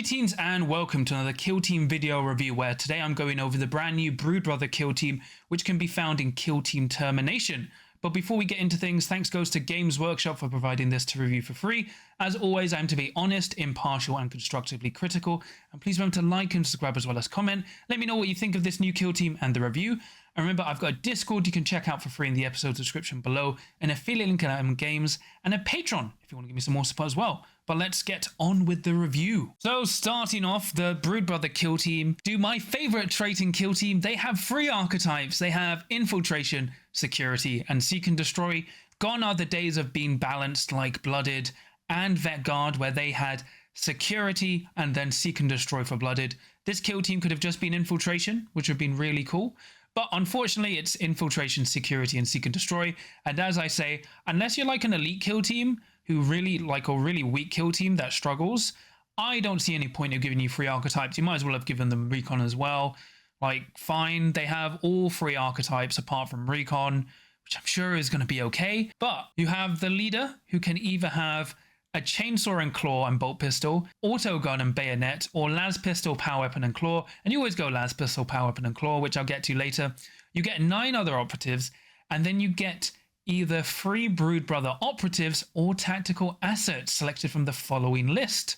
Greetings and welcome to another Kill Team video review, where today I'm going over the brand new Brood Brother Kill Team, which can be found in Kill Team Termination. But before we get into things, thanks goes to Games Workshop for providing this to review for free. As always, I am to be honest, impartial and constructively critical. And please remember to like and subscribe as well as comment. Let me know what you think of this new Kill Team and the review. And remember, I've got a Discord you can check out for free in the episode description below, an affiliate link at Games, and a Patreon if you want to give me some more support as well. But let's get on with the review. So starting off, the Brood Brother Kill Team do my favorite trait in Kill Team. They have 3 archetypes. They have Infiltration, Security, and Seek and Destroy. Gone are the days of being balanced like Blooded and Vet Guard, where they had Security and then Seek and Destroy for Blooded. This Kill Team could have just been Infiltration, which would have been really cool. But unfortunately, it's Infiltration, Security, and Seek and Destroy. And as I say, unless you're like an elite kill team who really like a really weak kill team that struggles, I don't see any point of giving you 3 archetypes. You might as well have given them Recon as well. Like, fine, they have all 3 archetypes apart from Recon, which I'm sure is going to be okay. But you have the leader, who can either have a chainsaw and claw and bolt pistol, auto gun and bayonet, or las pistol, power weapon and claw. And you always go las pistol, power weapon and claw, which I'll get to later. You get 9 other operatives, and then you get either 3 Brood Brother operatives or tactical assets selected from the following list.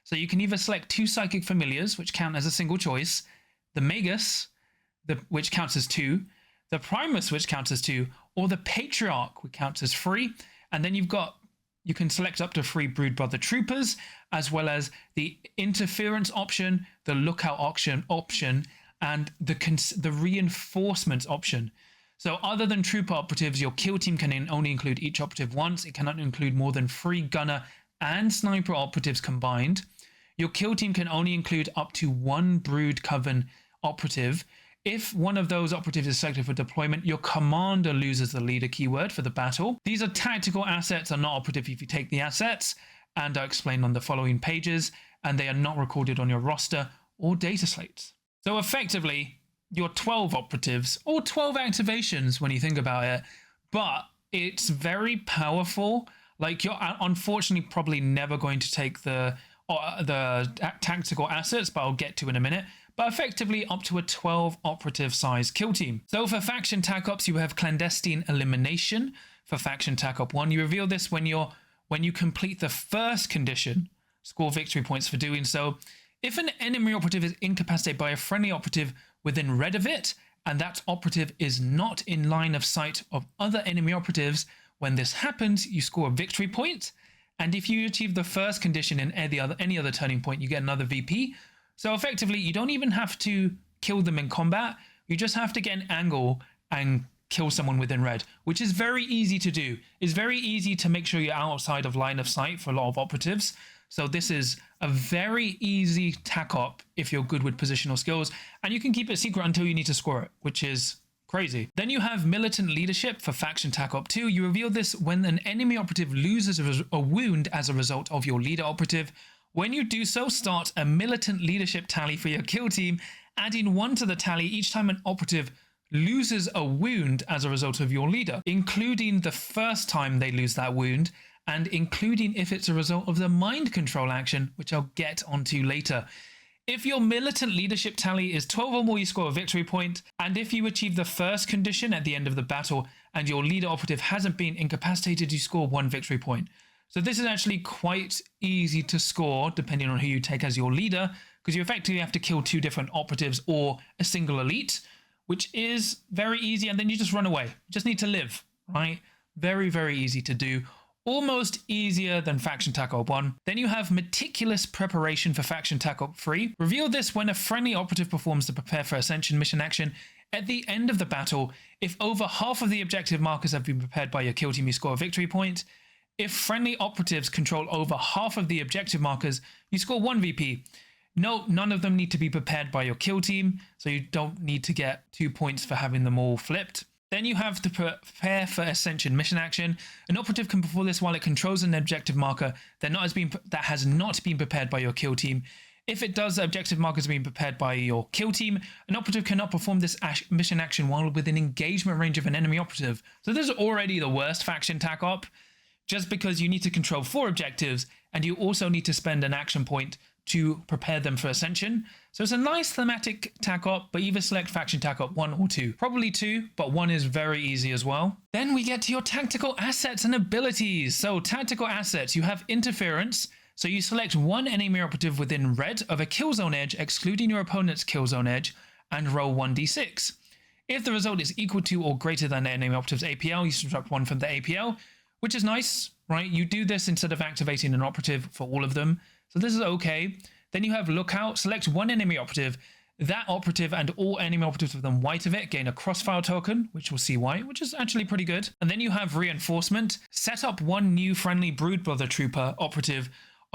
So you can either select 2 psychic familiars, which count as a single choice, the Magus, which counts as 2, the Primus, which counts as 2, or the Patriarch, which counts as 3. And then you can select up to 3 Brood Brother troopers, as well as the interference option, the lookout option, and the reinforcements option. So other than trooper operatives, your kill team can only include each operative once. It cannot include more than 3 gunner and sniper operatives combined. Your kill team can only include up to 1 Brood Coven operative. If one of those operatives is selected for deployment, your commander loses the leader keyword for the battle. These are tactical assets, are not operative if you take the assets, and are explained on the following pages, and they are not recorded on your roster or data slates. So effectively, your 12 operatives, or 12 activations when you think about it, but it's very powerful. Like, you're unfortunately probably never going to take the tactical assets, but I'll get to in a minute. But effectively up to a 12 operative size kill team. So for faction Tac Ops, you have Clandestine Elimination. For faction Tac Op 1, you reveal this when you complete the first condition, score victory points for doing so. If an enemy operative is incapacitated by a friendly operative within red of it, and that operative is not in line of sight of other enemy operatives, when this happens, you score a victory point. And if you achieve the first condition in any other turning point, you get another VP. So effectively, you don't even have to kill them in combat. You just have to get an angle and kill someone within red, which is very easy to do. It's very easy to make sure you're outside of line of sight for a lot of operatives. So this is a very easy Tac Op if you're good with positional skills, and you can keep it secret until you need to score it, which is crazy. Then you have Militant Leadership for faction Tac Op 2. You reveal this when an enemy operative loses a wound as a result of your leader operative. When you do so, start a Militant Leadership tally for your kill team, adding 1 to the tally each time an operative loses a wound as a result of your leader, including the first time they lose that wound, and including if it's a result of the mind control action, which I'll get onto later. If your Militant Leadership tally is 12 or more, you score a victory point, and if you achieve the first condition at the end of the battle and your leader operative hasn't been incapacitated, you score 1 victory point. So this is actually quite easy to score depending on who you take as your leader, because you effectively have to kill 2 different operatives or a single elite, which is very easy, and then you just run away. You just need to live, right? Very, very easy to do. Almost easier than faction Tac Op 1. Then you have Meticulous Preparation for faction Tac Op 3. Reveal this when a friendly operative performs the Prepare for Ascension mission action at the end of the battle. If over half of the objective markers have been prepared by your kill team, you score a victory point. If friendly operatives control over half of the objective markers, you score 1 VP. Note, none of them need to be prepared by your kill team, so you don't need to get 2 points for having them all flipped. Then you have the Prepare for Ascension mission action. An operative can perform this while it controls an objective marker that has not been prepared by your kill team. If it does, the objective markers have been prepared by your kill team. An operative cannot perform this mission action while within engagement range of an enemy operative. So this is already the worst faction Tac Op, just because you need to control 4 objectives, and you also need to spend an action point to prepare them for Ascension. So it's a nice thematic Tac Op, but either select Faction Tac Op 1 or 2. Probably 2, but 1 is very easy as well. Then we get to your tactical assets and abilities. So tactical assets, you have Interference. So you select one enemy operative within red of a kill zone edge, excluding your opponent's kill zone edge, and roll 1d6. If the result is equal to or greater than the enemy operative's APL, you subtract 1 from the APL, which is nice, right? You do this instead of activating an operative for all of them. So this is okay. Then you have Lookout. Select one enemy operative. That operative and all enemy operatives within white of it gain a crossfire token, which will see white, which is actually pretty good. And then you have Reinforcement. Set up one new friendly Broodbrother Trooper operative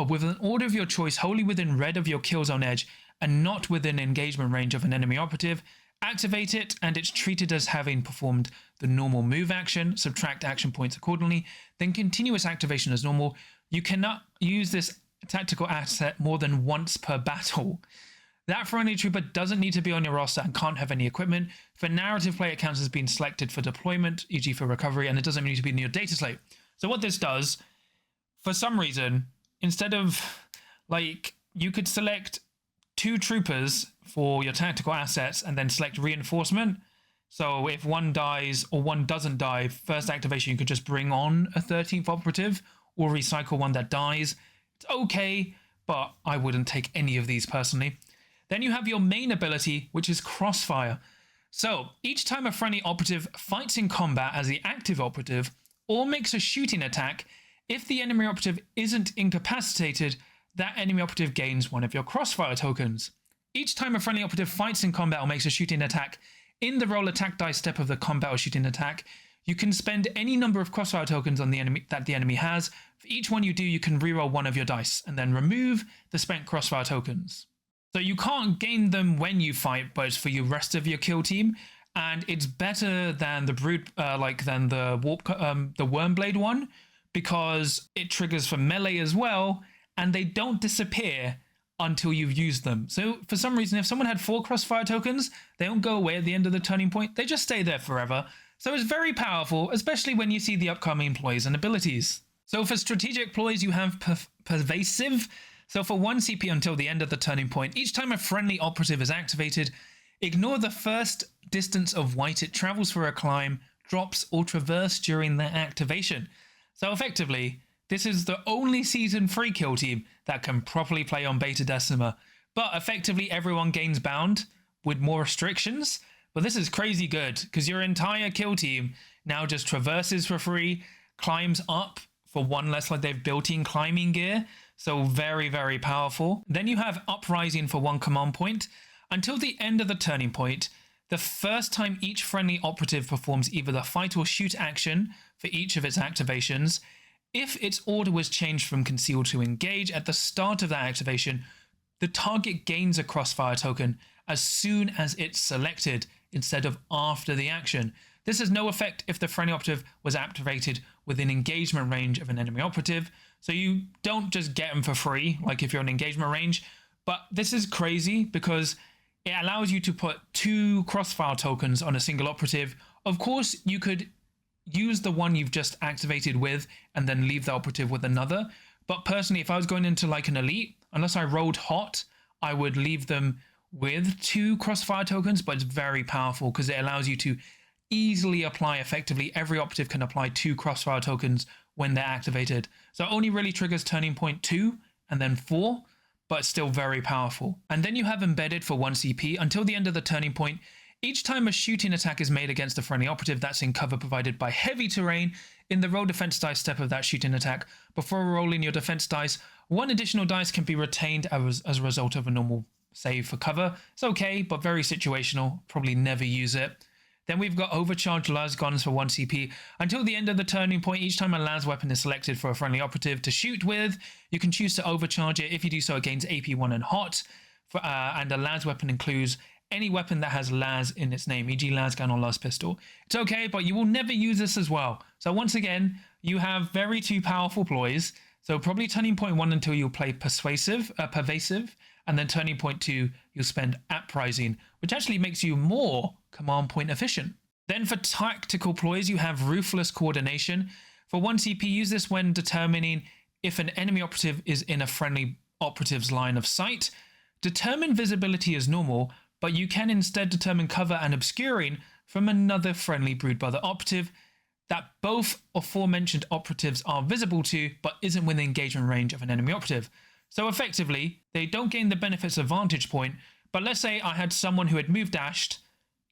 with an order of your choice wholly within red of your kill zone edge and not within engagement range of an enemy operative. Activate it, and it's treated as having performed the normal move action. Subtract action points accordingly. Then continuous activation as normal. You cannot use this tactical asset more than once per battle. That friendly trooper doesn't need to be on your roster and can't have any equipment. For narrative play, it counts as being selected for deployment, e.g. for recovery, and it doesn't need to be in your data slate. So what this does, for some reason, instead of, like, you could select 2 troopers for your tactical assets and then select Reinforcement. So if one dies or one doesn't die, first activation, you could just bring on a 13th operative or recycle one that dies. It's okay, but I wouldn't take any of these personally. Then you have your main ability, which is Crossfire. So each time a friendly operative fights in combat as the active operative or makes a shooting attack, if the enemy operative isn't incapacitated, that enemy operative gains one of your Crossfire tokens. Each time a friendly operative fights in combat or makes a shooting attack in the roll attack dice step of the combat or shooting attack, you can spend any number of Crossfire tokens on the enemy that the enemy has. For each one you do, you can reroll one of your dice and then remove the spent Crossfire tokens. So you can't gain them when you fight, but it's for the rest of your kill team, and it's better than the the Wormblade one because it triggers for melee as well, and they don't disappear until you've used them. So for some reason, if someone had 4 Crossfire tokens, they don't go away at the end of the turning point. They just stay there forever. So it's very powerful, especially when you see the upcoming ploys and abilities. So for strategic ploys, you have Pervasive. So for 1 CP until the end of the turning point, each time a friendly operative is activated, ignore the first distance of white it travels for a climb, drops, or traverse during their activation. So effectively, this is the only Season 3 kill team that can properly play on Beta Decima. But effectively, everyone gains bound with more restrictions. But this is crazy good, because your entire kill team now just traverses for free, climbs up for 1 less, like they've built-in climbing gear. So very, very powerful. Then you have Uprising for 1 command point. Until the end of the turning point, the first time each friendly operative performs either the fight or shoot action for each of its activations, if its order was changed from conceal to engage at the start of that activation, the target gains a Crossfire token as soon as it's selected instead of after the action. This has no effect if the friendly operative was activated within engagement range of an enemy operative, so you don't just get them for free, like if you're in engagement range. But this is crazy because it allows you to put 2 Crossfire tokens on a single operative. Of course, you could use the one you've just activated with and then leave the operative with another. But personally, if I was going into like an elite, unless I rolled hot, I would leave them with 2 Crossfire tokens, but it's very powerful because it allows you to easily apply effectively. Every operative can apply 2 Crossfire tokens when they're activated. So it only really triggers turning point 2 and then 4, but still very powerful. And then you have Embedded for 1 CP until the end of the turning point. Each time a shooting attack is made against a friendly operative that's in cover provided by heavy terrain, in the roll defense dice step of that shooting attack, before rolling your defense dice, 1 additional dice can be retained as a result of a normal save for cover. It's okay, but very situational. Probably never use it. Then we've got Overcharged las guns for 1 CP. Until the end of the turning point, each time a las weapon is selected for a friendly operative to shoot with, you can choose to overcharge it. If you do so, it gains AP 1 and hot. And a las weapon includes any weapon that has las in its name, e.g. las gun or las pistol. It's okay, but you will never use this as well. So once again, you have very 2 powerful ploys. So probably turning point 1 until you'll play Pervasive, and then turning point 2, you'll spend Uprising, which actually makes you more command point efficient. Then for tactical ploys, you have Ruthless Coordination. For 1 CP, use this when determining if an enemy operative is in a friendly operative's line of sight. Determine visibility as normal, but you can instead determine cover and obscuring from another friendly Brood Brother operative that both aforementioned operatives are visible to, but isn't within engagement range of an enemy operative. So effectively, they don't gain the benefits of vantage point, but let's say I had someone who had moved dashed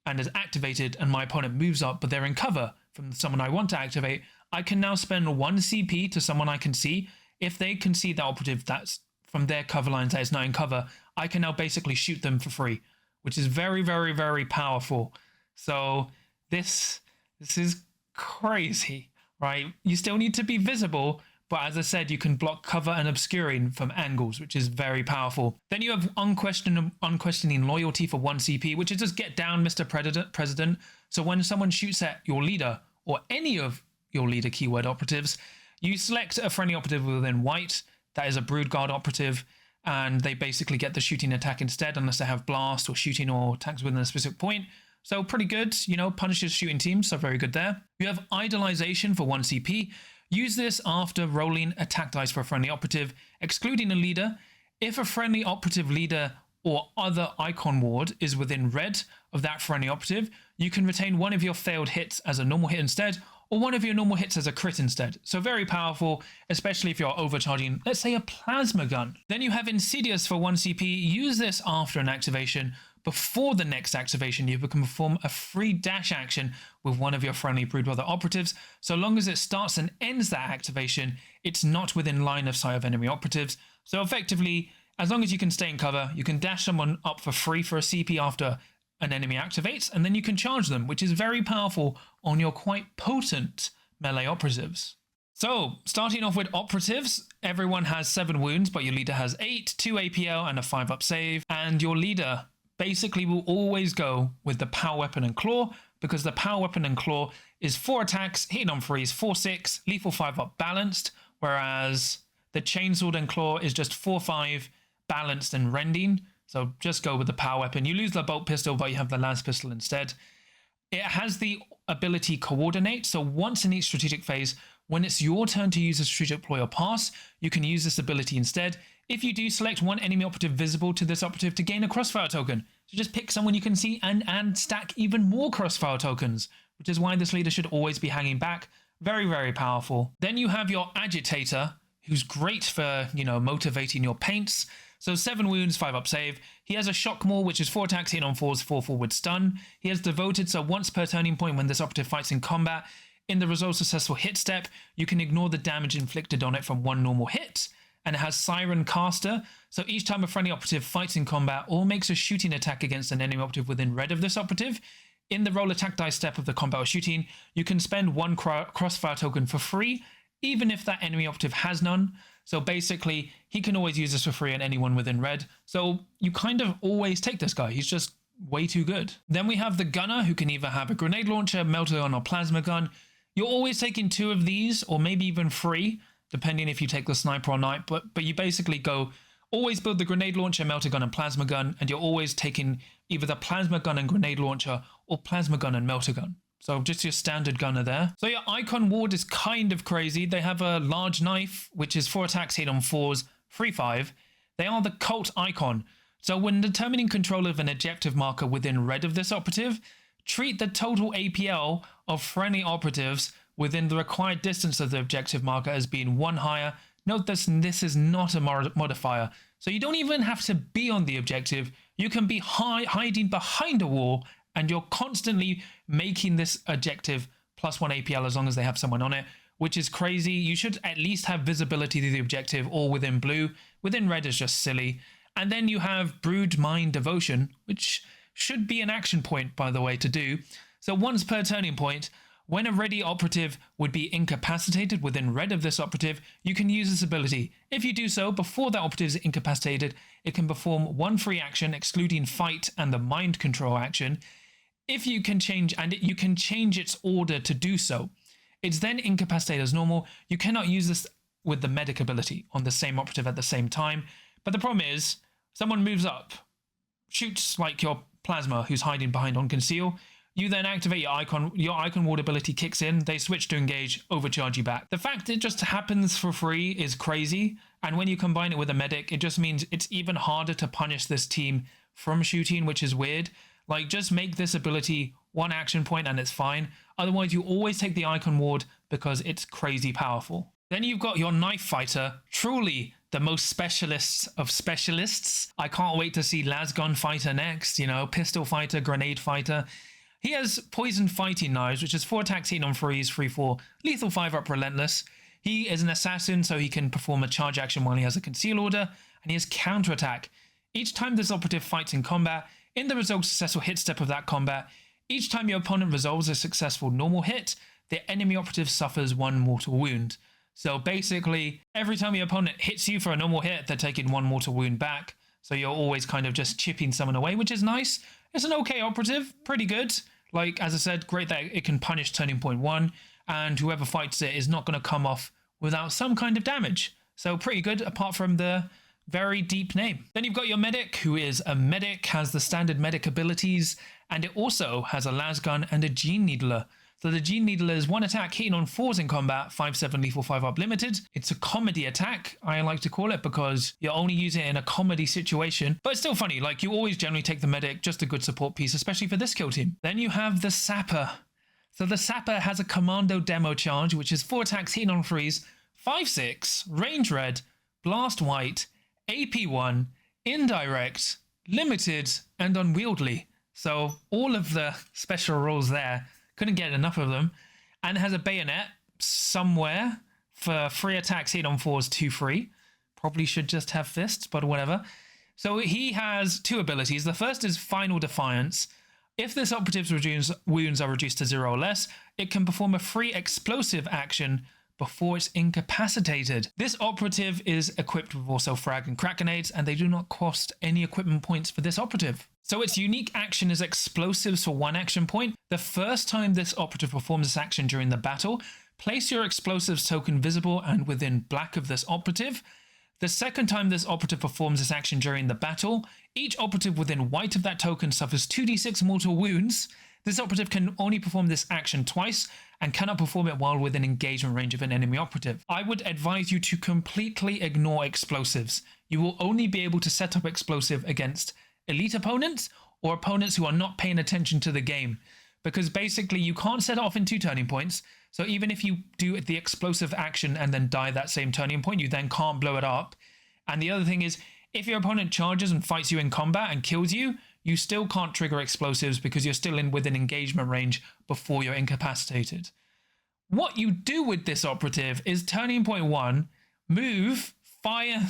and is activated, and my opponent moves up, but they're in cover from someone I want to activate. I can now spend 1 CP to someone I can see. If they can see that operative that's from their cover lines that is not in cover, I can now basically shoot them for free, which is very, very, very powerful. So this is crazy, right? You still need to be visible, but as I said, you can block cover and obscuring from angles, which is very powerful. Then you have unquestioning loyalty for 1 CP, which is just get down, Mr. President. So when someone shoots at your leader or any of your leader keyword operatives, you select a friendly operative within white that is a Brood Guard operative, and they basically get the shooting attack instead, unless they have blast or shooting or attacks within a specific point. So pretty good, you know, punishes shooting teams, so very good there. You have idolization for 1 CP. Use this after rolling attack dice for a friendly operative, excluding a leader. If a friendly operative leader or other icon ward is within red of that friendly operative, you can retain one of your failed hits as a normal hit instead, or one of your normal hits as a crit instead. So very powerful, especially if you're overcharging, let's say, a plasma gun. Then you have Insidious for 1 CP. Use this after an activation. Before the next activation, you can perform a free dash action with one of your friendly Brood Brother operatives. So long as it starts and ends that activation, it's not within line of sight of enemy operatives. So effectively, as long as you can stay in cover, you can dash someone up for free for a CP after an enemy activates, and then you can charge them, which is very powerful on your quite potent melee operatives. So, starting off with operatives, everyone has 7 wounds, but your leader has 8, 2 APL and a 5-up save, and your leader basically will always go with the power weapon and claw, because the power weapon and claw is 4 attacks, hitting on freeze, 4-6, lethal 5-up balanced, whereas the chainsword and claw is just 4-5 balanced and rending. So just go with the power weapon. You lose the bolt pistol, but you have the lance pistol instead. It has the ability coordinate. So once in each strategic phase, when it's your turn to use a strategic ploy or pass, you can use this ability instead. If you do, select one enemy operative visible to this operative to gain a crossfire token. So just pick someone you can see and stack even more crossfire tokens, which is why this leader should always be hanging back. Very, very powerful. Then you have your agitator, who's great for, you know, motivating your paints. So 7 wounds, 5-up save. He has a shock maul, which is 4 attacks, hitting on 4s, 4 forward stun. He has devoted, so once per turning point when this operative fights in combat, in the result successful hit step, you can ignore the damage inflicted on it from 1 normal hit. And it has Siren Caster, so each time a friendly operative fights in combat or makes a shooting attack against an enemy operative within red of this operative, in the roll attack dice step of the combat or shooting, you can spend 1 crossfire token for free, even if that enemy operative has none. So basically, he can always use this for free on anyone within red. So you kind of always take this guy. He's just way too good. Then we have the gunner, who can either have a grenade launcher, melter gun, or plasma gun. You're always taking 2 of these, or maybe even 3, depending if you take the sniper or not. But you basically go, always build the grenade launcher, melter gun, and plasma gun, and you're always taking either the plasma gun and grenade launcher, or plasma gun and melter gun. So just your standard gunner there. So your icon ward is kind of crazy. They have a large knife, which is 4 attacks, hit on 4s, 3-5. They are the cult icon. So when determining control of an objective marker within red of this operative, treat the total APL of friendly operatives within the required distance of the objective marker as being 1 higher. Note this is not a modifier. So you don't even have to be on the objective. You can be hiding behind a wall, and you're constantly making this objective +1 APL as long as they have someone on it, which is crazy. You should at least have visibility to the objective or within blue. Within red is just silly. And then you have Brood Mind Devotion, which should be an action point, by the way, to do. So once per turning point, when a ready operative would be incapacitated within red of this operative, you can use this ability. If you do so before that operative is incapacitated, it can perform 1 free action, excluding fight and the mind control action. If you can change, and you can change its order to do so. It's then incapacitated as normal. You cannot use this with the medic ability on the same operative at the same time. But the problem is, someone moves up, shoots like your plasma who's hiding behind on conceal. You then activate your icon ward ability kicks in, they switch to engage, overcharge you back. The fact it just happens for free is crazy, and when you combine it with a medic, it just means it's even harder to punish this team from shooting, which is weird. Like, just make this ability one action point and it's fine. Otherwise, you always take the icon ward because it's crazy powerful. Then you've got your knife fighter, truly the most specialists of specialists. I can't wait to see lasgun fighter next, you know, pistol fighter, grenade fighter. He has poison fighting knives, which is 4 attacks, heat on freeze, 3/4, lethal 5-up, relentless. He is an assassin, so he can perform a charge action while he has a conceal order, and he has counterattack. Each time this operative fights in combat, in the result successful hit step of that combat, each time your opponent resolves a successful normal hit, the enemy operative suffers 1 mortal wound. So basically, every time your opponent hits you for a normal hit, they're taking 1 mortal wound back. So you're always kind of just chipping someone away, which is nice. It's an okay operative, pretty good. Like, as I said, great that it can punish turning point 1, and whoever fights it is not going to come off without some kind of damage. So pretty good, apart from the very deep name. Then you've got your medic, who is a medic, has the standard medic abilities, and it also has a lasgun and a gene needler. So the Gene Needler is 1 attack, hitting on 4s in combat, 5/7 lethal 5-up limited. It's a comedy attack, I like to call it, because you're only using it in a comedy situation. But it's still funny, like you always generally take the medic, just a good support piece, especially for this kill team. Then you have the Sapper. So the Sapper has a Commando Demo charge, which is 4 attacks, hitting on 3s, 5/6, range red, blast white, AP1, indirect, limited, and unwieldy. So all of the special rules there. Couldn't get enough of them. And has a bayonet somewhere for 3 attacks, hit on 4s, 2/3. Probably should just have fists, but whatever. So he has 2 abilities. The first is Final Defiance. If this operative's wounds are reduced to 0 or less, it can perform a free explosive action before it's incapacitated. This operative is equipped with also frag and crack grenades, and they do not cost any equipment points for this operative. So its unique action is explosives for 1 action point. The first time this operative performs this action during the battle, place your explosives token visible and within black of this operative. The second time this operative performs this action during the battle, each operative within white of that token suffers 2d6 mortal wounds. This operative can only perform this action twice and cannot perform it while within engagement range of an enemy operative. I would advise you to completely ignore explosives. You will only be able to set up explosive against elite opponents or opponents who are not paying attention to the game, because basically you can't set it off in 2 turning points. So even if you do the explosive action and then die that same turning point, you then can't blow it up. And the other thing is, if your opponent charges and fights you in combat and kills you, you still can't trigger explosives because you're still within engagement range before you're incapacitated. What you do with this operative is turning point 1, move, fire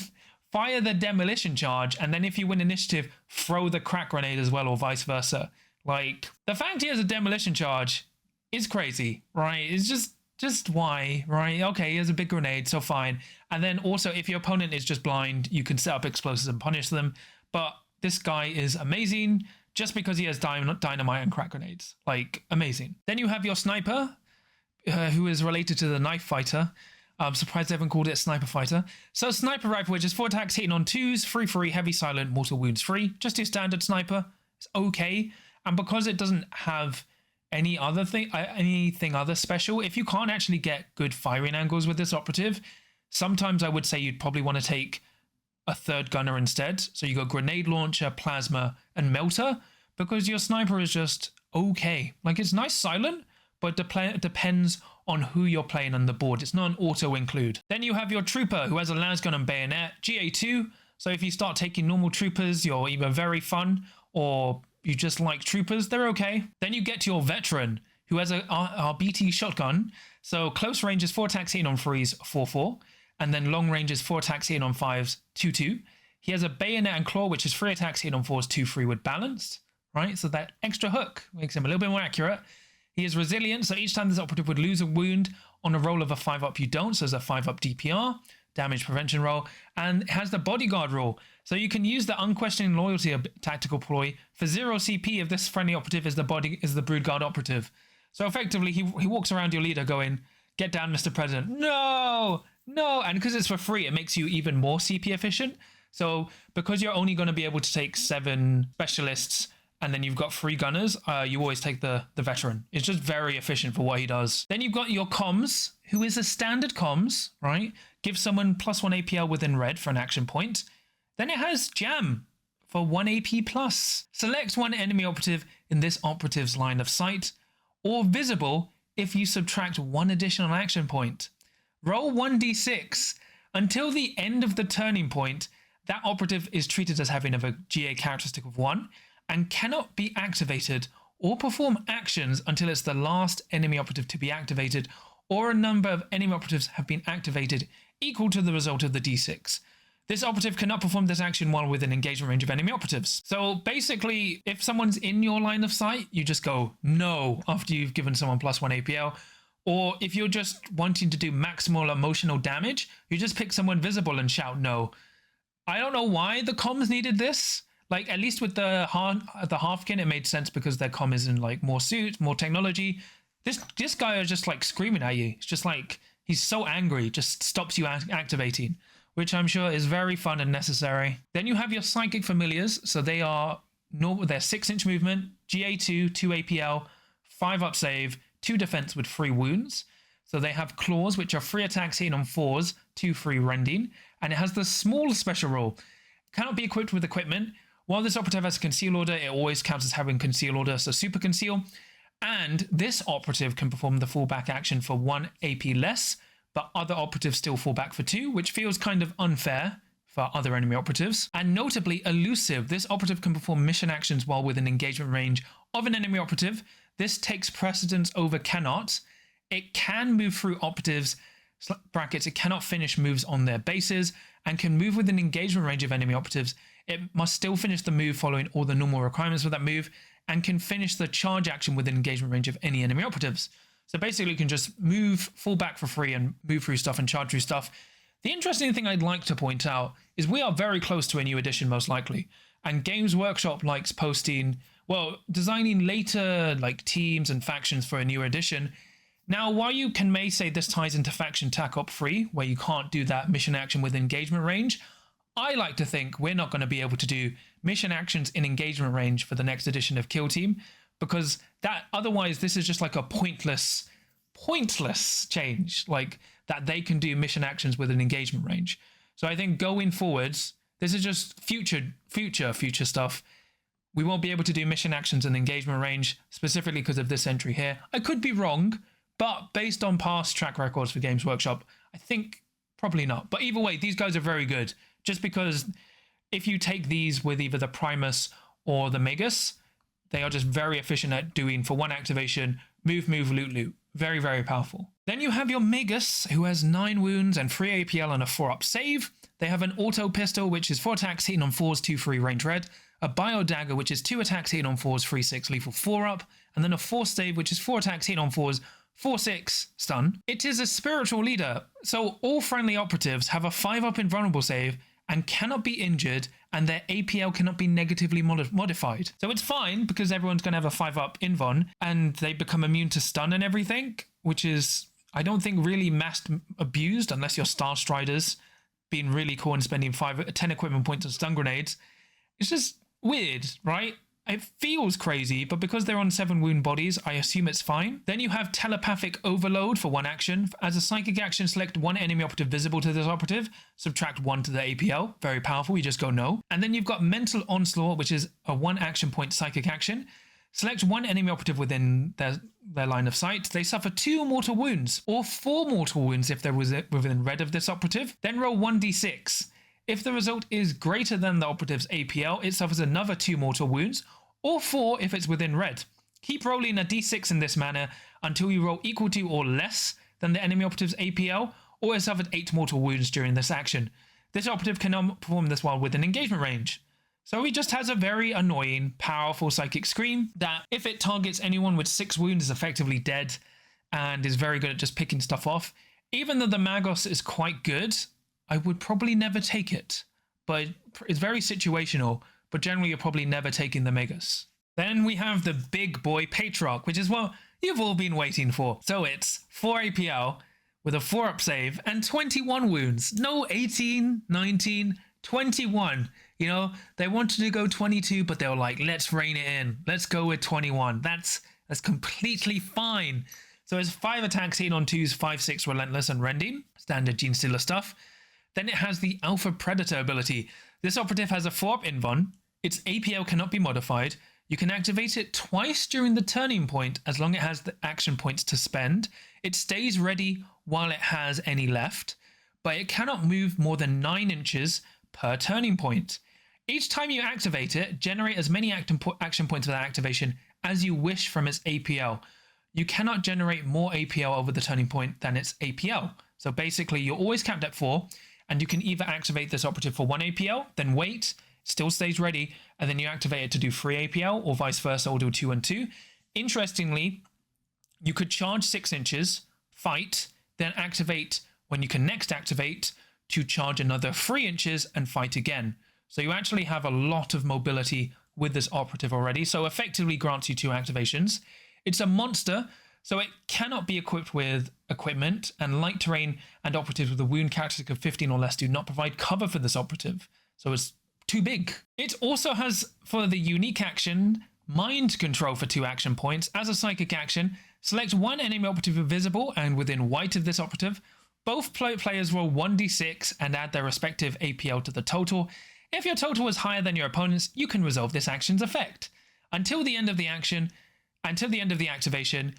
the demolition charge, and then if you win initiative, throw the crack grenade as well, or vice versa. Like, the fact he has a demolition charge is crazy, right? It's just why, right? Okay, he has a big grenade, so fine. And then also, if your opponent is just blind, you can set up explosives and punish them. But this guy is amazing just because he has dynamite and crack grenades. Like, amazing. Then you have your sniper, who is related to the knife fighter. I'm surprised they haven't called it Sniper Fighter. So Sniper Rifle, which is 4 attacks, hitting on 2s, 3/3, heavy silent, mortal wounds 3. Just your standard sniper. It's okay. And because it doesn't have anything other special, if you can't actually get good firing angles with this operative, sometimes I would say you'd probably want to take a 3rd gunner instead. So you got grenade launcher, plasma, and melter, because your sniper is just okay. Like, it's nice silent, but it depends on who you're playing on the board. It's not an auto include. Then you have your trooper, who has a lasgun and bayonet, GA2. So if you start taking normal troopers, you're either very fun or you just like troopers, they're okay. Then you get to your veteran, who has a RBT shotgun. So close range is 4 attacks, hitting on 3s, 4/4. And then long range is 4 attacks, hitting on 5s, 2/2. He has a bayonet and claw, which is 3 attacks, hitting on 4s, 2/3 with balanced, right? So that extra hook makes him a little bit more accurate. He is resilient, so each time this operative would lose a wound on a roll of a 5-up, you don't. So there's a 5-up DPR, damage prevention roll, and it has the bodyguard rule. So you can use the unquestioning loyalty of tactical ploy for 0 CP if this friendly operative is the broodguard operative. So effectively, he walks around your leader going, "Get down, Mr. President." No, and because it's for free, it makes you even more CP efficient. So because you're only going to be able to take 7 specialists and then you've got 3 gunners, you always take the veteran. It's just very efficient for what he does. Then you've got your comms, who is a standard comms, right? Gives someone +1 APL within red for an action point. Then it has jam for 1 AP plus. Select one enemy operative in this operative's line of sight, or visible if you subtract 1 additional action point. Roll 1d6. Until the end of the turning point, that operative is treated as having a GA characteristic of 1 and cannot be activated or perform actions until it's the last enemy operative to be activated, or a number of enemy operatives have been activated equal to the result of the d6. This operative cannot perform this action while within engagement range of enemy operatives. So basically, if someone's in your line of sight, you just go no after you've given someone +1 APL. Or if you're just wanting to do maximal emotional damage, you just pick someone visible and shout no. I don't know why the comms needed this. Like, at least with the Halfkin, it made sense because their comm is in like more suit, more technology. This guy is just like screaming at you. It's just like, he's so angry, just stops you activating, which I'm sure is very fun and necessary. Then you have your Psychic Familiars. So they are normal, they're 6-inch movement, GA2, 2 APL, 5 up save, 2 defense with 3 wounds. So they have claws, which are 3 attacks hitting on 4s, 2 free rending. And it has the small special rule. Cannot be equipped with equipment. While this operative has a conceal order, it always counts as having conceal order, so super conceal. And this operative can perform the fallback action for 1 AP less, but other operatives still fall back for 2, which feels kind of unfair for other enemy operatives. And notably, elusive. This operative can perform mission actions while within engagement range of an enemy operative. This takes precedence over cannot. It can move through operatives, brackets, it cannot finish moves on their bases, and can move within engagement range of enemy operatives. It must still finish the move following all the normal requirements for that move, and can finish the charge action within engagement range of any enemy operatives. So basically you can just move, fall back for free, and move through stuff and charge through stuff. The interesting thing I'd like to point out is we are very close to a new edition, most likely. And Games Workshop likes posting, well, designing later like teams and factions for a new edition. Now, while you may say this ties into faction Tac Ops 3, where you can't do that mission action with engagement range, I like to think we're not going to be able to do mission actions in engagement range for the next edition of Kill Team, because that otherwise this is just like a pointless change, like that they can do mission actions with an engagement range. So I think going forwards, this is just future stuff. We won't be able to do mission actions in engagement range, specifically because of this entry here. I could be wrong, but based on past track records for Games Workshop, I think probably not. But either way, these guys are very good. Just because if you take these with either the Primus or the Magus, they are just very efficient at doing, for 1 activation, move, loot, loot. Very, very powerful. Then you have your Magus, who has 9 wounds and 3 APL and a 4-up save. They have an auto pistol, which is 4 attacks hitting on 4s, 2 free range red. A bio dagger, which is 2 attacks hitting on 4s, 3/6 lethal 4-up. And then a force save, which is 4 attacks hitting on 4s, 4/6 stun. It is a spiritual leader, so all friendly operatives have a 5-up invulnerable save and cannot be injured, and their APL cannot be negatively modified. So it's fine because everyone's going to have a 5-up invuln, and they become immune to stun and everything, which is, I don't think, really mass abused unless you're Star Striders being really cool and spending 10 equipment points on stun grenades. It's just weird, right? It feels crazy, but because they're on 7 wound bodies, I assume it's fine. Then you have Telepathic Overload for 1 action. As a psychic action, select 1 enemy operative visible to this operative, subtract 1 to the APL. Very powerful, you just go no. And then you've got Mental Onslaught, which is a 1 action point psychic action. Select 1 enemy operative within their line of sight. They suffer 2 mortal wounds, or 4 mortal wounds if they're within red of this operative. Then roll 1d6. If the result is greater than the operative's APL, it suffers another 2 mortal wounds, or 4 if it's within red. Keep rolling a d6 in this manner until you roll equal to or less than the enemy operative's APL, or has suffered 8 mortal wounds during this action. This operative cannot perform this while within engagement range. So he just has a very annoying, powerful psychic scream that, if it targets anyone with 6 wounds, is effectively dead, and is very good at just picking stuff off. Even though the Magos is quite good, I would probably never take it. But it's very situational, but generally you're probably never taking the Magus. Then we have the big boy Patriarch, which is what you've all been waiting for. So it's 4 APL with a 4-up save and 21 wounds. No 18, 19, 21. You know, they wanted to go 22, but they were like, let's rein it in. Let's go with 21. That's completely fine. So it's 5 attacks, hitting on 2s, 5/6 relentless and rending, standard Genestealer stuff. Then it has the Alpha Predator ability. This operative has a 4-up invuln. Its APL cannot be modified. You can activate it twice during the turning point as long as it has the action points to spend. It stays ready while it has any left, but it cannot move more than 9 inches per turning point. Each time you activate it, generate as many action points for that activation as you wish from its APL. You cannot generate more APL over the turning point than its APL. So basically, you're always capped at 4, and you can either activate this operative for 1 APL, then wait, still stays ready, and then you activate it to do 3 APL, or vice versa, or do 2 and 2. Interestingly, you could charge 6 inches, fight, then activate when you can next activate to charge another 3 inches and fight again. So you actually have a lot of mobility with this operative already, so effectively grants you 2 activations. It's a monster, so it cannot be equipped with equipment, and light terrain and operatives with a wound characteristic of 15 or less do not provide cover for this operative, so it's too big. It also has, for the unique action, mind control for 2 action points. As a psychic action, select 1 enemy operative invisible and within white of this operative. Both players roll 1d6 and add their respective APL to the total. If your total is higher than your opponent's, you can resolve this action's effect. Until the end of the activation,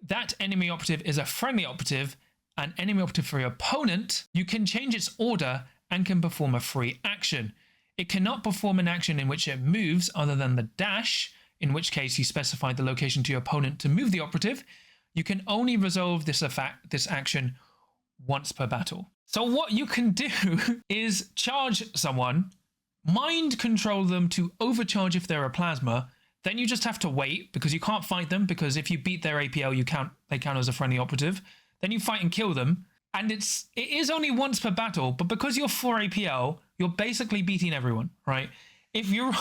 that enemy operative is a friendly operative, an enemy operative for your opponent. You can change its order and can perform a free action. It cannot perform an action in which it moves other than the dash, in which case you specify the location to your opponent to move the operative. You can only resolve this action once per battle. So what you can do is charge someone, mind control them to overcharge if they're a plasma. Then you just have to wait because you can't fight them, because if you beat their APL, they count as a friendly operative. Then you fight and kill them. And it is only once per battle, but because you're 4 APL, you're basically beating everyone, right? If you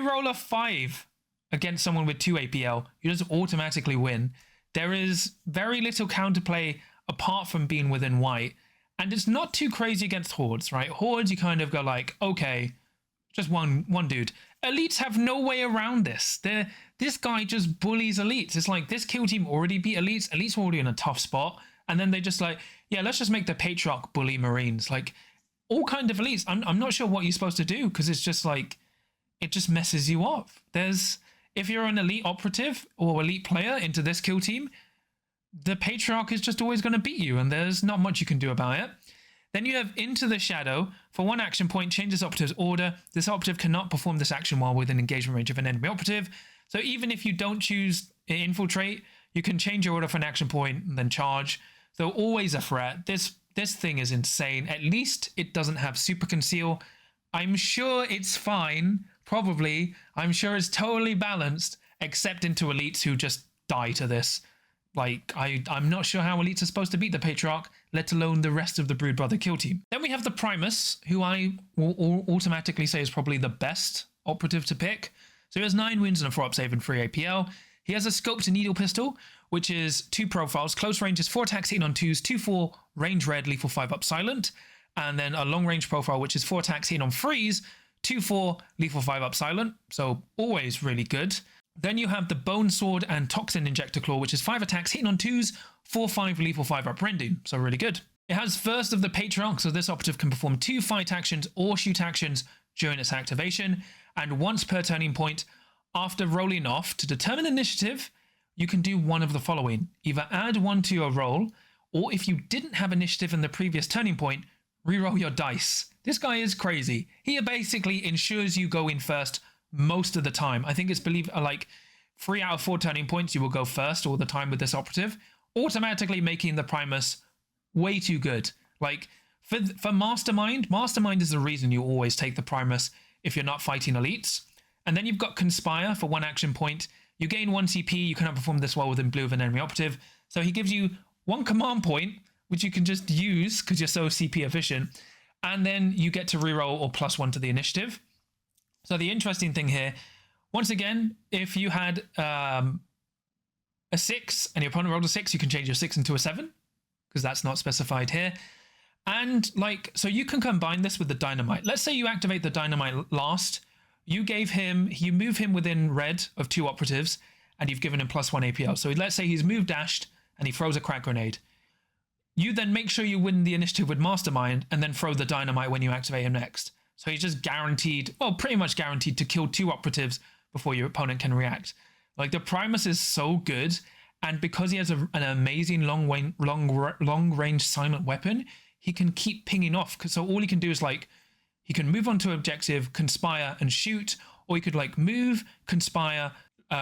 roll a 5 against someone with 2 APL, you just automatically win. There is very little counterplay apart from being within white. And it's not too crazy against hordes, right? Hordes, you kind of go like, okay, just one dude. Elites have no way around this. This guy just bullies elites. It's like this kill team already beat elites. Elites were already in a tough spot. And then they just like, yeah, let's just make the Patriarch bully Marines. Like all kind of elites. I'm not sure what you're supposed to do, because it's just like, it just messes you up. If you're an elite operative or elite player into this kill team, the Patriarch is just always going to beat you, and there's not much you can do about it. Then you have Into the Shadow. For 1 action point, change this operative's order. This operative cannot perform this action while within engagement range of an enemy operative. So even if you don't choose Infiltrate, you can change your order for an action point and then charge. So always a threat. This thing is insane. At least it doesn't have Super Conceal. I'm sure it's fine. Probably. I'm sure it's totally balanced, except into elites who just die to this. Like, I'm not sure how elites are supposed to beat the Patriarch, let alone the rest of the Brood Brother kill team. Then we have the Primus, who I will automatically say is probably the best operative to pick. So he has 9 wounds and a 4-up save and 3 APL. He has a Scoped Needle Pistol, which is 2 profiles. Close range is 4 attacks, hitting on 2s, 2/4, range red, lethal 5-up silent. And then a long range profile, which is 4 attacks, hitting on 3s, 2/4, lethal 5-up silent. So always really good. Then you have the Bone Sword and Toxin Injector Claw, which is 5 attacks, hitting on 2s, 4/5, lethal 5-up rending. So really good. It has First of the Patriarch, so this operative can perform 2 fight actions or shoot actions during its activation. And once per turning point, after rolling off, to determine initiative, you can do one of the following. Either add 1 to your roll, or if you didn't have initiative in the previous turning point, reroll your dice. This guy is crazy. He basically ensures you go in first most of the time. I think it's like 3 out of 4 turning points you will go first all the time with this operative, automatically making the Primus way too good. Like for Mastermind is the reason you always take the Primus if you're not fighting elites. And then you've got Conspire for 1 action point. You gain 1 CP, you cannot perform this while within blue of an enemy operative. So he gives you 1 command point, which you can just use because you're so CP efficient. And then you get to reroll or +1 to the initiative. So the interesting thing here, once again, if you had a 6 and your opponent rolled a 6, you can change your 6 into a 7, because that's not specified here. And like, so you can combine this with the dynamite. Let's say you activate the dynamite last. You move him within red of 2 operatives, and you've given him +1 APL. So let's say he's moved dashed and he throws a crack grenade. You then make sure you win the initiative with Mastermind and then throw the dynamite when you activate him next. So he's just guaranteed, well, pretty much guaranteed to kill 2 operatives before your opponent can react. Like, the Primus is so good, and because he has an amazing long range silent weapon, he can keep pinging off. So all he can do is like, he can move onto objective, conspire, and shoot, or he could like move, conspire,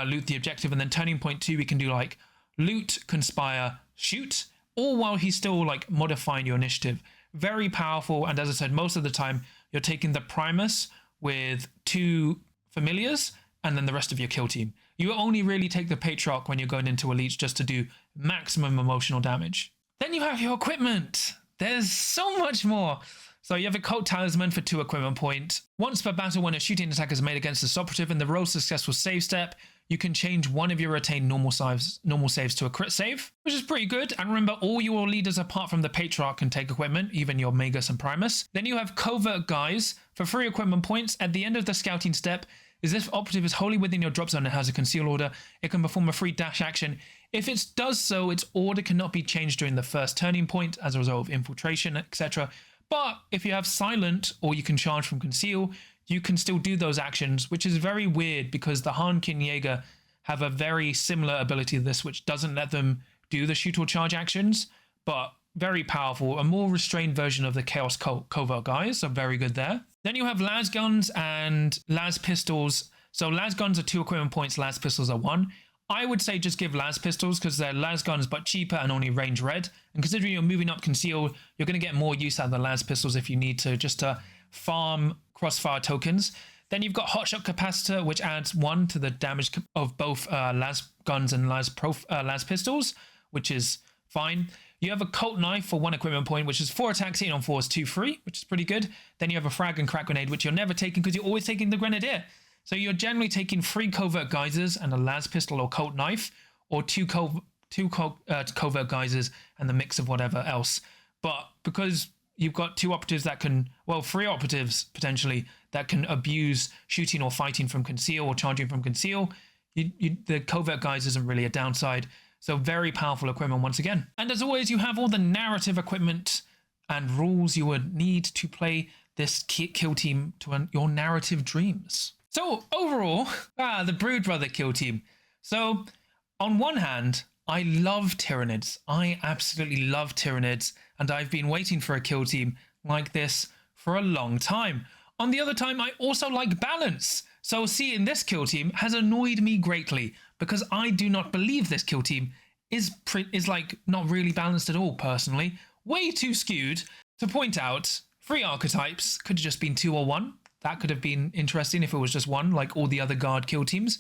loot the objective, and then turning point 2, he can do like loot, conspire, shoot, all while he's still like modifying your initiative. Very powerful, and as I said, most of the time you're taking the Primus with 2 familiars and then the rest of your kill team. You only really take the Patriarch when you're going into elites just to do maximum emotional damage. Then you have your equipment. There's so much more. So you have a Cult Talisman for 2 equipment points. Once per battle, when a shooting attack is made against this operative in the roll successful save step, you can change one of your retained normal saves to a crit save, which is pretty good. And remember, all your leaders apart from the Patriarch can take equipment, even your Magus and Primus. Then you have Covert Guise for 3 equipment points. At the end of the scouting step, is if operative is wholly within your drop zone and has a conceal order, it can perform a free dash action. If it does so, its order cannot be changed during the first turning point as a result of infiltration, etc. But if you have silent or you can charge from conceal, you can still do those actions, which is very weird because the Harnkin Jaeger have a very similar ability to this, which doesn't let them do the shoot or charge actions, but very powerful. A more restrained version of the Chaos Covert Guys, so very good there. Then you have Las Guns and Las Pistols. So Las Guns are 2 equipment points, Las Pistols are 1. I would say just give Las Pistols because they're Las Guns but cheaper and only range red. And considering you're moving up conceal, you're going to get more use out of the Las Pistols if you need to, just to farm crossfire tokens. Then you've got Hotshot Capacitor, which adds 1 to the damage of both Las Guns and Las Pistols, which is fine. You have a Cult Knife for 1 equipment point, which is 4 attacks, hitting on 4 is 2-3, which is pretty good. Then you have a Frag and Crack Grenade, which you're never taking because you're always taking the Grenadier. So you're generally taking 3 Covert Geysers and a Las Pistol or Cult Knife, or 2 Covert Geysers and the mix of whatever else. But because you've got 2 operatives that can, well, 3 operatives potentially that can abuse shooting or fighting from conceal or charging from conceal, the Covert Guys isn't really a downside. So very powerful equipment once again. And as always, you have all the narrative equipment and rules you would need to play this kill team to your narrative dreams. So overall, the Brood Brother kill team. So on one hand, I love Tyranids. I absolutely love Tyranids, and I've been waiting for a kill team like this for a long time. On the other time, I also like balance. So seeing this kill team has annoyed me greatly because I do not believe this kill team is like not really balanced at all personally. Way too skewed. To point out, 3 archetypes could have just been 2 or 1. That could have been interesting if it was just 1, like all the other guard kill teams.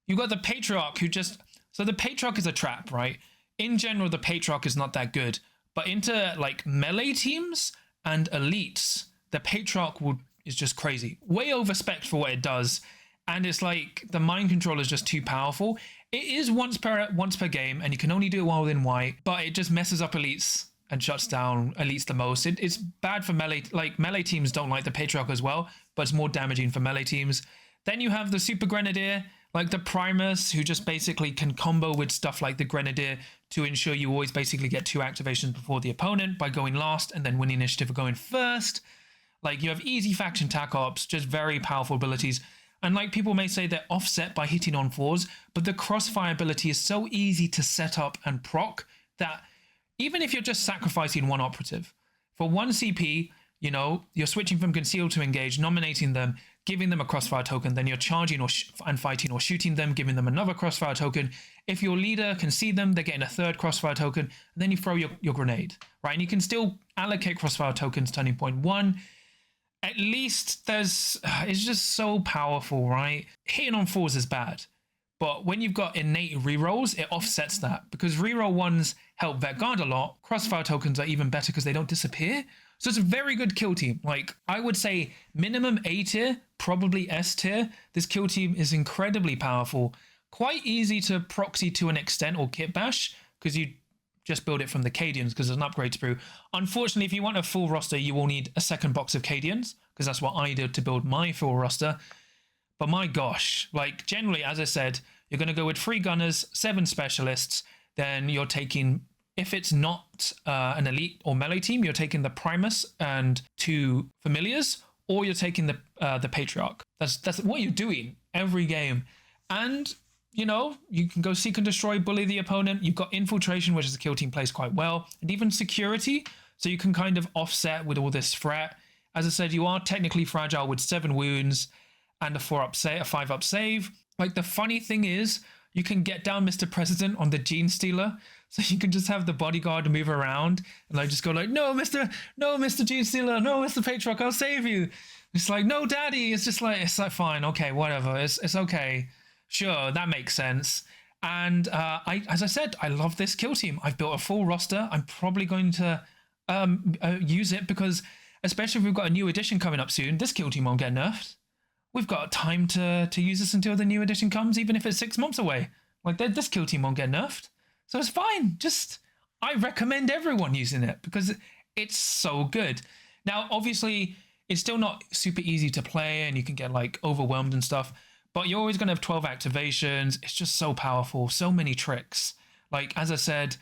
You've got the Patriarch who just... So the Patriarch is a trap, right? In general, the Patriarch is not that good. But into like melee teams and elites, the Patriarch is just crazy. Way over spec for what it does. And it's like the mind control is just too powerful. It is once per game, and you can only do it while within white, but it just messes up elites and shuts down elites the most. It's bad for melee. Like melee teams don't like the Patriarch as well, but it's more damaging for melee teams. Then you have the Super Grenadier, like the Primus, who just basically can combo with stuff like the Grenadier to ensure you always basically get 2 activations before the opponent by going last and then winning initiative or going first. Like you have easy faction Tac Ops, just very powerful abilities. And like people may say they're offset by hitting on 4s, but the crossfire ability is so easy to set up and proc that even if you're just sacrificing 1 operative, for 1 CP, you know, you're switching from conceal to engage, nominating them, giving them a crossfire token, then you're charging and fighting or shooting them, giving them another crossfire token. If your leader can see them, they're getting a 3rd crossfire token, and then you throw your grenade, right? And you can still allocate crossfire tokens turning point 1. At least it's just so powerful, right? Hitting on 4s is bad, but when you've got innate rerolls, it offsets that because reroll 1s help vet guard a lot. Crossfire tokens are even better because they don't disappear. So it's a very good kill team. Like I would say minimum A tier, probably S tier. This kill team is incredibly powerful, quite easy to proxy to an extent or kit bash because you just build it from the Cadians because there's an upgrade sprue. Unfortunately, if you want a full roster, you will need a second box of Cadians because that's what I did to build my full roster. But my gosh, like generally, as I said, you're going to go with 3 gunners, 7 specialists. Then you're taking, if it's not an elite or melee team, you're taking the Primus and 2 familiars, or you're taking the Patriarch. That's what you're doing every game. And you know, you can go seek and destroy, bully the opponent. You've got infiltration, which is a kill team plays quite well, and even security. So you can kind of offset with all this threat. As I said, you are technically fragile with 7 wounds and a 5-up save. Like the funny thing is, you can get down Mr. President on the Genestealer. So you can just have the bodyguard move around and like just go like, no, Mr. Genestealer, no, Mr. Patriarch, I'll save you. It's like, no, daddy. It's like fine, okay, whatever. It's okay. Sure, that makes sense. And as I said, I love this kill team. I've built a full roster. I'm probably going to use it because, especially if we've got a new edition coming up soon, this kill team won't get nerfed. We've got time to use this until the new edition comes, even if it's 6 months away. Like this kill team won't get nerfed. So it's fine. I recommend everyone using it because it's so good. Now, obviously, it's still not super easy to play and you can get like overwhelmed and stuff. But you're always going to have 12 activations. It's just so powerful. So many tricks. Like, as I said,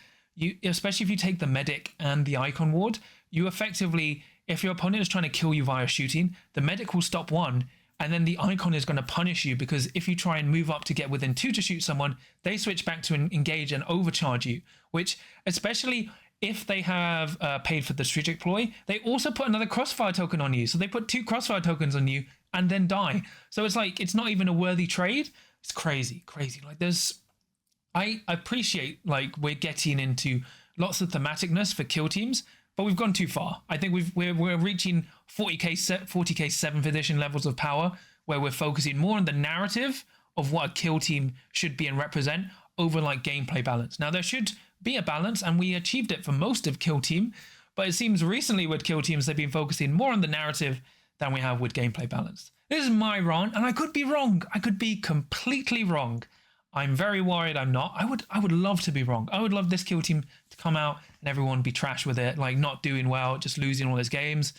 especially if you take the medic and the icon ward, you effectively, if your opponent is trying to kill you via shooting, the medic will stop 1, and then the icon is going to punish you because if you try and move up to get within 2 to shoot someone, they switch back to engage and overcharge you, which, especially if they have paid for the strategic ploy, they also put another crossfire token on you. So they put 2 crossfire tokens on you and then die. So it's like, it's not even a worthy trade. It's crazy. Like I appreciate like we're getting into lots of thematicness for kill teams, but we've gone too far. I think we're reaching 40k 7th edition levels of power where we're focusing more on the narrative of what a kill team should be and represent over like gameplay balance. Now there should be a balance and we achieved it for most of kill team, but it seems recently with kill teams they've been focusing more on the narrative than we have with gameplay balance. This is my rant, and I could be wrong. I could be completely wrong. I'm very worried I'm not. I would love to be wrong. I would love this kill team to come out and everyone be trash with it, like not doing well, just losing all his games.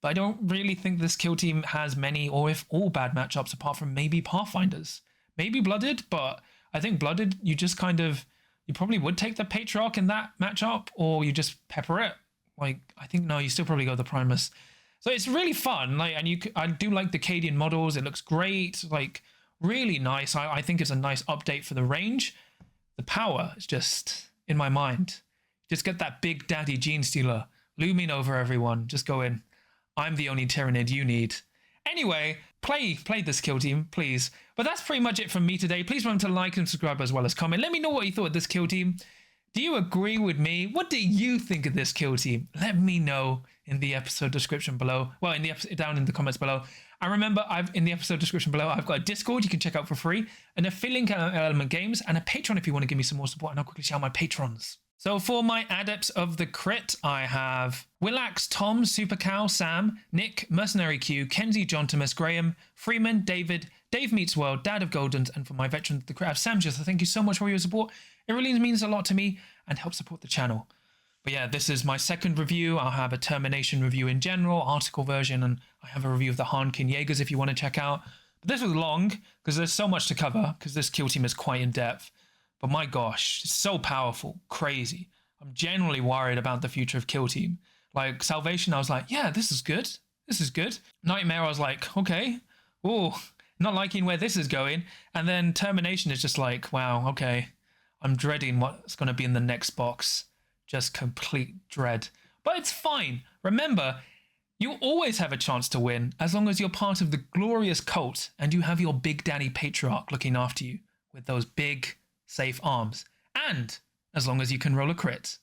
But I don't really think this kill team has many or if all bad matchups apart from maybe Pathfinders. Maybe Blooded, but I think Blooded, you probably would take the Patriarch in that matchup or you just pepper it. Like, I think, no, you still probably go the Primus. So it's really fun, like, and I do like the Cadian models. It looks great, like really nice. I think it's a nice update for the range. The power is just in my mind. Just get that big daddy Genestealer looming over everyone. Just go in. I'm the only Tyrannid you need. Anyway, play this kill team, please. But that's pretty much it from me today. Please remember to like and subscribe as well as comment. Let me know what you thought of this kill team. Do you agree with me? What do you think of this kill team? Let me know in the episode description below. Well, down in the comments below. And remember, in the episode description below, I've got a Discord you can check out for free, an affiliate link at Element Games, and a Patreon if you want to give me some more support. And I'll quickly shout out my patrons. So for my adepts of the crit, I have Willax, Tom, Super Cow, Sam, Nick, Mercenary Q, Kenzie, John, Thomas, Graham, Freeman, David, Dave Meets World, Dad of Goldens, and for my veterans of the crit, I have Sam. Just thank you so much for your support. It really means a lot to me and helps support the channel. But yeah, this is my second review. I'll have a Termination review in general, article version, and I have a review of the Harnkin Jaegers if you want to check out. But this was long because there's so much to cover because this kill team is quite in depth. But my gosh, it's so powerful, crazy. I'm genuinely worried about the future of kill team. Like Salvation, I was like, yeah, this is good. This is good. Nightmare, I was like, okay, oh, not liking where this is going. And then Termination is just like, wow, okay. I'm dreading what's going to be in the next box. Just complete dread. But it's fine. Remember, you always have a chance to win as long as you're part of the glorious cult and you have your big daddy Patriarch looking after you with those big, safe arms. And as long as you can roll a crit.